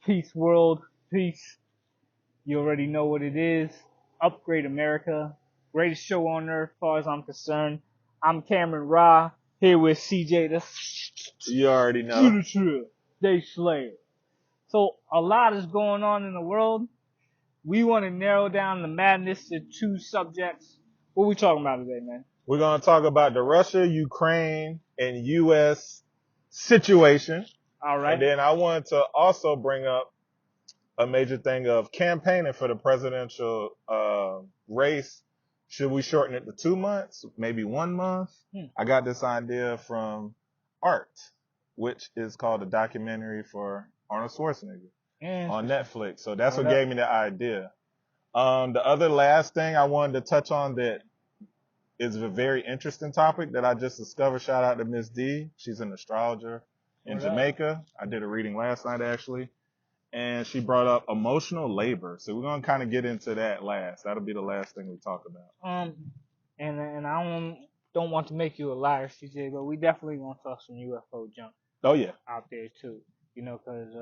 Peace world, peace. You already know what it is. Upgrade America. Greatest show on earth as far as I'm concerned. I'm Cameron Ra, here with CJ You already know. the Day Slayer. So a lot is going on in the world. We want to narrow down the madness to two subjects. What we talking about today, man? We're going to talk about the Russia, Ukraine, and U.S. situation. All right. And then I wanted to also bring up a major thing of campaigning for the presidential race. Should we shorten it to 2 months, maybe 1 month? I got this idea from Art, which is called a documentary for Arnold Schwarzenegger on Netflix. So that's what gave me the idea. The other last thing I wanted to touch on that is a very interesting topic that I just discovered. Shout out to Miss D. She's an astrologer in Jamaica. I did a reading last night, actually. And she brought up emotional labor. So we're going to kind of get into that last. That'll be the last thing we talk about. And I don't want to make you a liar, CJ, but we definitely going to talk some UFO junk. Oh, yeah. Out there, too. You know, because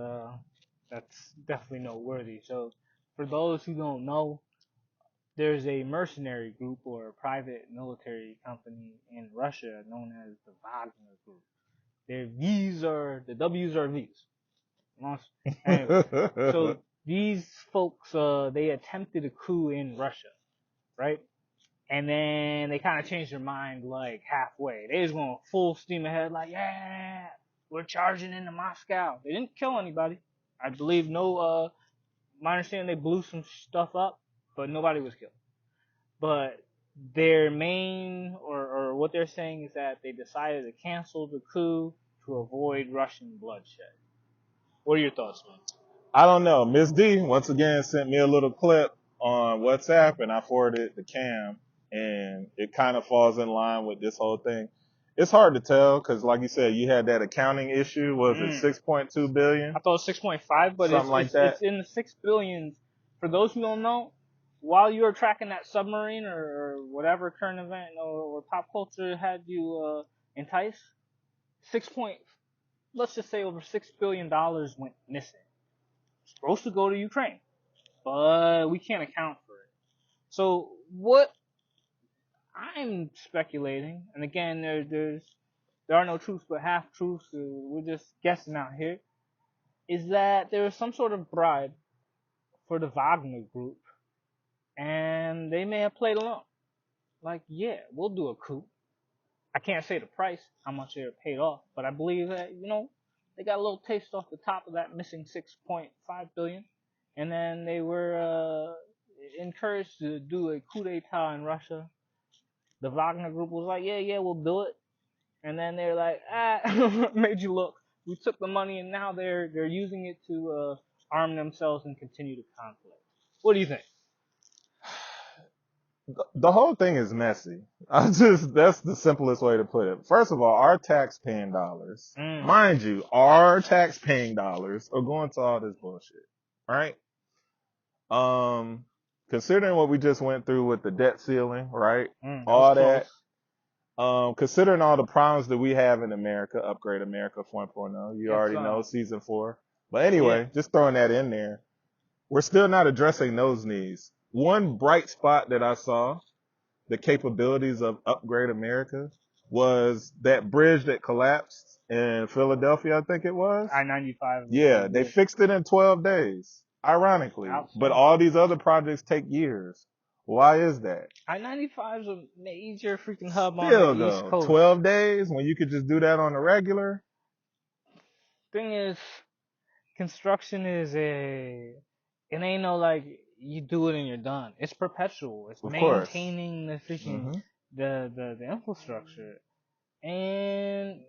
that's definitely noteworthy. So for those who don't know, there's a mercenary group or a private military company in Russia known as the Wagner Group. Their V's are, the W's are V's. Anyway, so these folks, they attempted a coup in Russia, right? And then they kind of changed their mind like halfway. They was going full steam ahead, like, yeah, we're charging into Moscow. They didn't kill anybody. I believe my understanding they blew some stuff up, but nobody was killed. But their main, or what they're saying is that they decided to cancel the coup to avoid Russian bloodshed. What are your thoughts, man? I don't know. Miss D, once again, sent me a little clip on WhatsApp, and I forwarded it to Cam, and it kind of falls in line with this whole thing. It's hard to tell because, like you said, you had that accounting issue. Was it 6.2 billion? I thought it was 6.5, but it's in the 6 billions. For those who don't know, while you were tracking that submarine or whatever current event or pop culture had you enticed, let's just say over $6 billion went missing. It's supposed to go to Ukraine, but we can't account for it. So what I'm speculating, and again, there are no truths but half truths. We're just guessing out here. Is that there was some sort of bribe for the Wagner Group, and they may have played along. Like, yeah, we'll do a coup. I can't say the price, how much they were paid off, but I believe that, they got a little taste off the top of that missing 6.5 billion, and then they were encouraged to do a coup d'etat in Russia. The Wagner Group was like, yeah, we'll do it, and then they're like, made you look. We took the money, and now they're using it to arm themselves and continue the conflict. What do you think? The whole thing is messy. That's the simplest way to put it. First of all, our tax-paying dollars, mind you, our tax-paying dollars are going to all this bullshit, right? Considering what we just went through with the debt ceiling, right? All that. Considering all the problems that we have in America, Upgrade America 4.0, you already know season 4. But anyway, just throwing that in there, we're still not addressing those needs. One bright spot that I saw, the capabilities of Upgrade America, was that bridge that collapsed in Philadelphia, I think it was. I-95. Yeah, they fixed it in 12 days, ironically. But all these other projects take years. Why is that? I-95 is a major freaking hub on the East Coast. 12 days when you could just do that on a regular? Thing is, construction is it ain't no like you do it and you're done. It's perpetual. It's maintaining the freaking the infrastructure. And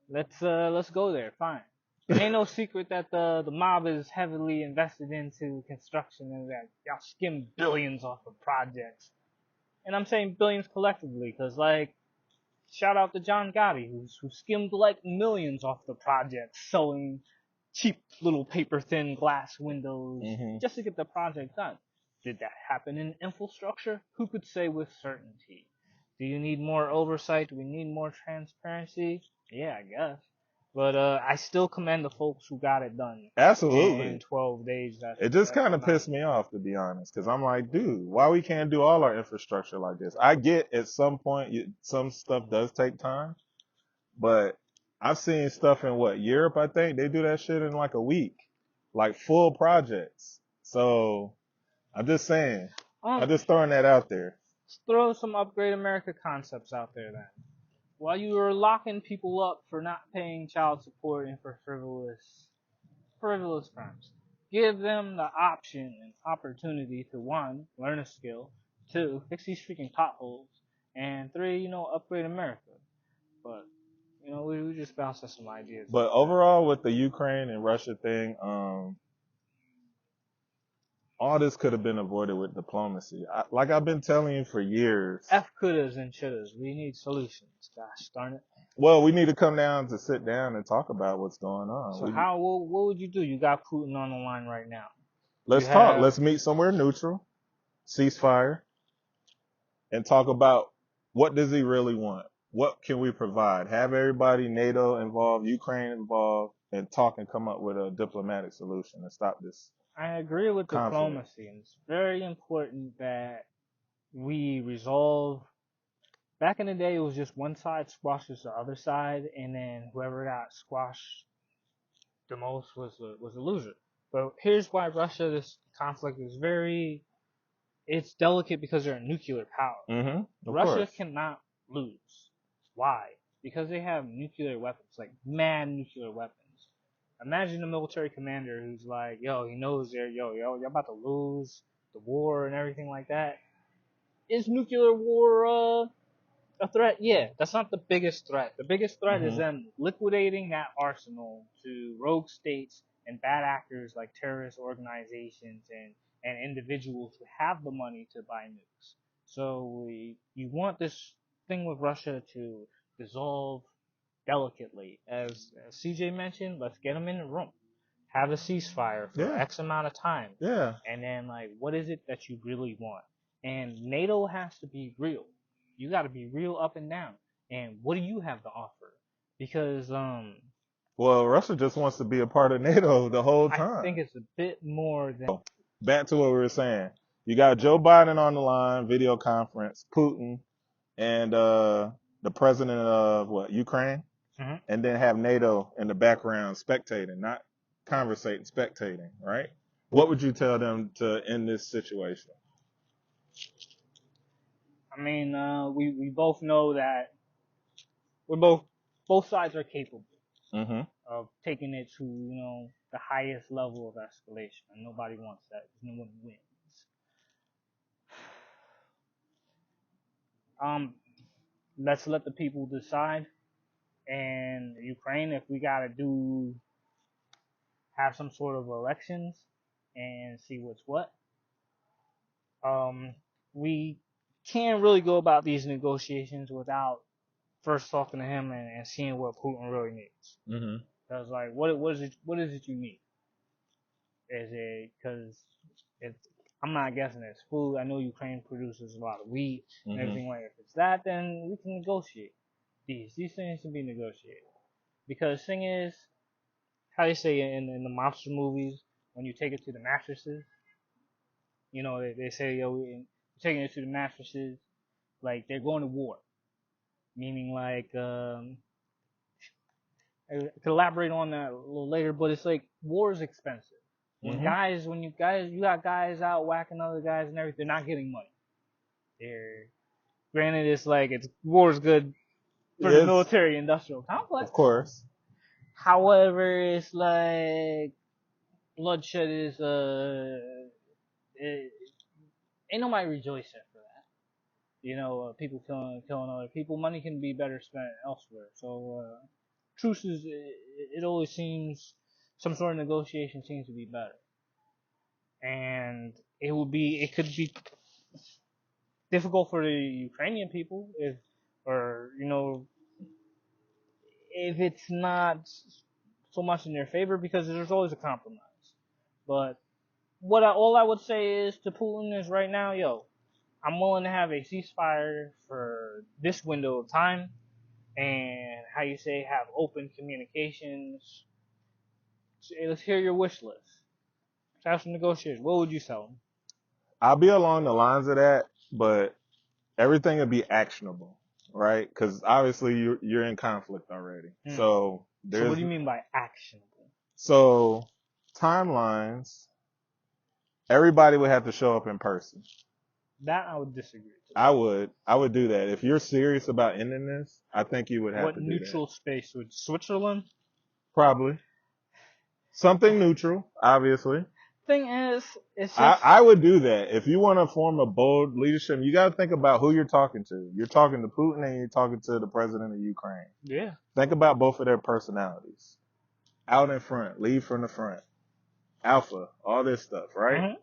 let's go there. Fine. It ain't no secret that the mob is heavily invested into construction and that y'all skim billions off of projects. And I'm saying billions collectively because, like, shout out to John Gotti who skimmed like millions off the project selling cheap little paper thin glass windows just to get the project done. Did that happen in infrastructure? Who could say with certainty? Do you need more oversight? Do we need more transparency? Yeah, I guess. But I still commend the folks who got it done Absolutely. in 12 days. It just kind of pissed me off, to be honest, because I'm like, dude, why we can't do all our infrastructure like this? I get at some point some stuff does take time, but I've seen stuff in Europe, I think they do that shit in like a week, like full projects. So I'm just saying, I'm just throwing that out there. Let's throw some Upgrade America concepts out there then. While you were locking people up for not paying child support and for frivolous crimes, give them the option and opportunity to 1, learn a skill, 2, fix these freaking potholes, and 3, upgrade America. But we just bounced some ideas. But overall, with the Ukraine and Russia thing, all this could have been avoided with diplomacy. Like I've been telling you for years. F couldas and shouldas. We need solutions. Gosh darn it. Well, we need to come down to sit down and talk about what's going on. So what would you do? You got Putin on the line right now. Let's talk. Let's meet somewhere neutral, ceasefire, and talk about what does he really want? What can we provide? Have everybody, NATO involved, Ukraine involved, and talk and come up with a diplomatic solution and stop this. I agree with conflict. Diplomacy. And it's very important that we resolve. Back in the day, it was just one side squashes the other side, and then whoever got squashed the most was a loser. But here's why this conflict is it's delicate because they're a nuclear power. Mm-hmm, Russia cannot lose. Why? Because they have nuclear weapons, like mad nuclear weapons. Imagine a military commander who's like, he knows you're about to lose the war and everything like that. Is nuclear war a threat? Yeah, that's not the biggest threat. The biggest threat is them liquidating that arsenal to rogue states and bad actors like terrorist organizations and individuals who have the money to buy nukes. So you want this thing with Russia to dissolve delicately. As CJ mentioned, let's get them in the room. Have a ceasefire for X amount of time. Yeah. And then, what is it that you really want? And NATO has to be real. You got to be real up and down. And what do you have to offer? Because, well, Russia just wants to be a part of NATO the whole time. I think it's a bit more than. Back to what we were saying. You got Joe Biden on the line, video conference, Putin, and the president of Ukraine, and then have NATO in the background spectating, not conversating, spectating, right? What would you tell them to end this situation? I mean, we both know that both sides are capable of taking it to the highest level of escalation, and nobody wants that because no one wins. Let's let the people decide. And Ukraine, if we gotta have some sort of elections and see what's what. We can't really go about these negotiations without first talking to him and seeing what Putin really needs. Because what is it you need? Is it because I'm not guessing it's food. I know Ukraine produces a lot of wheat and everything like that. If it's that, then we can negotiate. These things can be negotiated. Because the thing is, how they say in the monster movies, when you take it to the mattresses, they say, we're taking it to the mattresses, like they're going to war. Meaning I could elaborate on that a little later, but it's like war is expensive. When you got guys out whacking other guys and everything, they're not getting money. Granted, it's war is good for the military industrial complex. Of course. However, it's bloodshed is ain't nobody rejoicing for that. People killing other people. Money can be better spent elsewhere. So truce it always seems some sort of negotiation seems to be better. And it could be difficult for the Ukrainian people if it's not so much in their favor because there's always a compromise. But all I would say is to Putin is right now, I'm willing to have a ceasefire for this window of time, and how you say have open communications. Hey, let's hear your wish list. Let's have some negotiations. What would you tell them? I'll be along the lines of that, but everything will be actionable, right? Because obviously you're in conflict already. So So what do you mean by actionable? So timelines, everybody would have to show up in person. That I would disagree. I would do that. If you're serious about ending this, I think you would have to do that. What neutral space would Switzerland? Probably. Something neutral, obviously. Thing is, it's just... I would do that. If you want to form a bold leadership, you got to think about who you're talking to. You're talking to Putin and you're talking to the president of Ukraine. Yeah. Think about both of their personalities. Out in front, lead from the front. Alpha, all this stuff, right? Mm-hmm.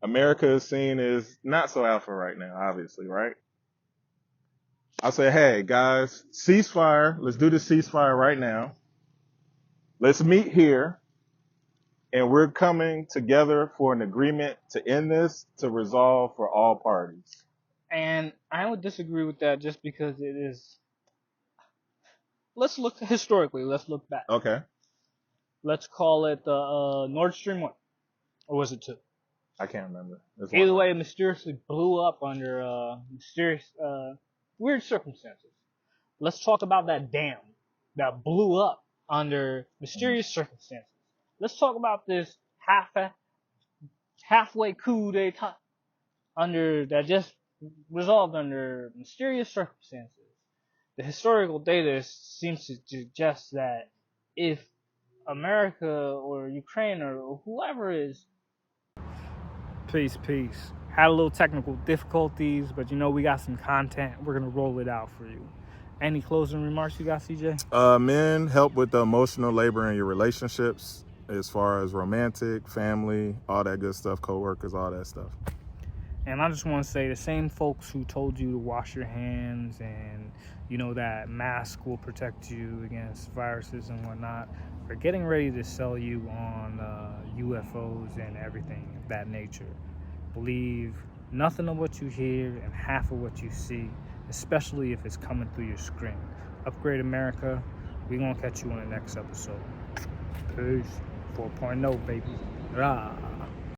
America is seen as not so alpha right now, obviously, right? I say, hey, guys, ceasefire. Let's do the ceasefire right now. Let's meet here. And we're coming together for an agreement to end this, to resolve for all parties. And I would disagree with that just because it is... Let's look historically. Let's look back. Okay. Let's call it the Nord Stream 1. Or was it 2? I can't remember. Either way, it mysteriously blew up under mysterious, weird circumstances. Let's talk about that dam that blew up under mysterious circumstances. Let's talk about this halfway coup d'etat that just resolved under mysterious circumstances. The historical data seems to suggest that if America or Ukraine or whoever is... Peace. Had a little technical difficulties, but we got some content. We're going to roll it out for you. Any closing remarks you got, CJ? Men, help with the emotional labor in your relationships as far as romantic, family, all that good stuff, co-workers, all that stuff. And I just want to say the same folks who told you to wash your hands and, that mask will protect you against viruses and whatnot are getting ready to sell you on UFOs and everything of that nature. Believe nothing of what you hear and half of what you see, especially if it's coming through your screen. Upgrade America. We're going to catch you on the next episode. Peace. 4.0, baby. Rah.